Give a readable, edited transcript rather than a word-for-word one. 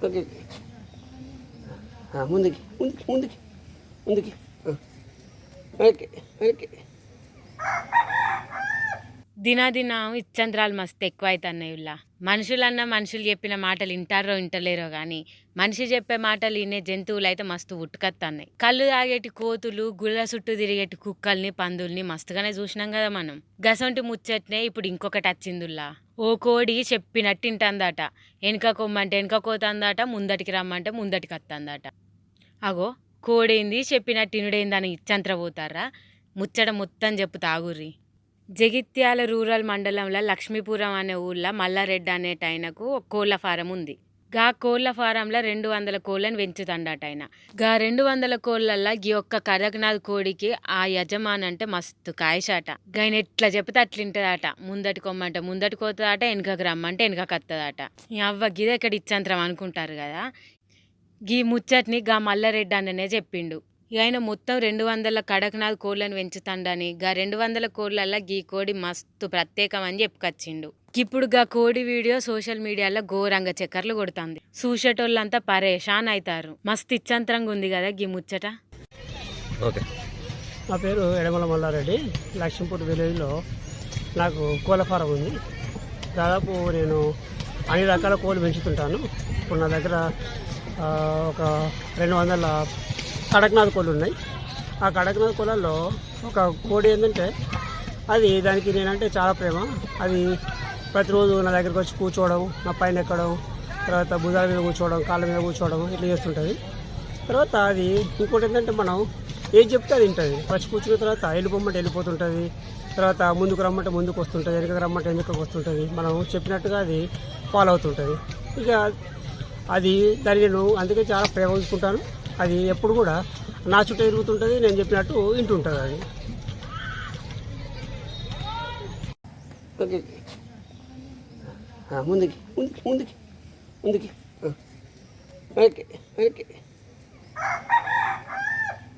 Okay. ముందుకి ముందుకి ముందుకి ముందుకి. Okay okay. దినాదినం ఇచ్చంత్రాలు మస్తు ఎక్కువ అవుతున్నాయి ఇలా. మనుషులు చెప్పిన మాటలు వింటారో వింటలేరో కానీ మనిషి చెప్పే మాటలు వినే జంతువులు అయితే మస్తు ఉట్టుకత్తన్నాయి. కళ్ళు తాగేటి కోతులు, గుళ్ళ చుట్టూ తిరిగేటి కుక్కల్ని, పందుల్ని మస్తుగానే చూసినాం కదా మనం. గసొంటి ముచ్చట్నే ఇప్పుడు ఇంకొకటి వచ్చిందిలా. ఓ కోడి చెప్పినట్టు ఇంటందట. వెనక కొమ్మంటే వెనక కోతందట, ముందటికి రమ్మంటే ముందటికి వత్తందట. అగో కోడేంది చెప్పినట్టు ఇనుడేందని ఇచ్చంత్ర పోతారా? ముచ్చట మొత్తం చెప్పు తాగుర్రి. జగిత్యాల రూరల్ మండలంలో లక్ష్మీపురం అనే ఊళ్ళో మల్లారెడ్డి అనేటైనకు ఒక కోళ్ళ ఫారం ఉంది. గా కోళ్ళ ఫారంలో 200 కోళ్ళని పెంచుతాడట ఆయన. గా 200 కోళ్ళల్లో గీ ఒక్క కడక్నాథ్ కోడికి ఆ యజమాని అంటే మస్తు కాయశాట. గాయన ఎట్లా చెప్తే అట్లింటదట. ముందటి కొమ్మంటే ముందటి కోతదట, వెనకకి రమ్మంటే వెనకకి వత్తదట. ఈ అవ్వ గిదెక్కడ ఇచ్చంత్రం అనుకుంటారు కదా. గీ ముచ్చట్ని గా మల్లారెడ్డి అన్ననే చెప్పిండు. ఆయన మొత్తం 200 కడక్నాథ్ కోళ్ళని పెంచుతాడని, గా 200 కోళ్ళల్లో గీ కోడి మస్తు ప్రత్యేకం అని చెప్పుకొచ్చిండు. ఇప్పుడు గా కోడి వీడియో సోషల్ మీడియాలో ఘోరంగా చక్కర్లు కొడుతుంది. చూసేటోళ్ళంతా పరేషాన్ అవుతారు. మస్తు ఇచ్చంతరంగా ఉంది కదా గీ ముచ్చట. ఓకే. నా పేరు ఎడమల మల్లారెడ్డి. లక్ష్మీపూర్ విలేజ్లో నాకు కోళ్ళ ఫారం ఉంది. దాదాపు నేను అన్ని రకాల కోళ్ళు పెంచుతుంటాను. ఇప్పుడు నా దగ్గర ఒక 200 కడక్నాథ్ కోళ్ళు ఉన్నాయి. ఆ కడక్నాథ్ కోళ్ళల్లో ఒక కోడి ఏంటంటే అది దానికి నేనంటే చాలా ప్రేమ. అది ప్రతిరోజు నా దగ్గరికి వచ్చి కూర్చోవడం, నా పైన ఎక్కడం, తర్వాత భుజాల మీద కూర్చోవడం, కాళ్ళ మీద కూర్చోవడం ఇట్లా చేస్తుంటుంది. తర్వాత అది ఇంకోటి ఏంటంటే మనం ఏది చెప్తే అది తింటుంది. వచ్చి కూర్చున్న తర్వాత వెళ్ళిపోమంటే వెళ్ళిపోతుంటుంది. తర్వాత ముందుకు రమ్మంటే ముందుకు వస్తుంటుంది, వెనకకు రమ్మంటే వెనకకు వస్తుంటుంది. మనం చెప్పినట్టుగా అది ఫాలో అవుతుంటుంది. ఇక అది దాన్ని నేను అందుకే చాలా ప్రేమ ఉంచుకుంటాను. అది ఎప్పుడు కూడా నా చుట్టూ తిరుగుతుంటుంది, నేను చెప్పినట్టు వింటుంటుంది అది. ఓకే. ముందుకి ముందుకి ముందుకి ముందుకి. Okay okay.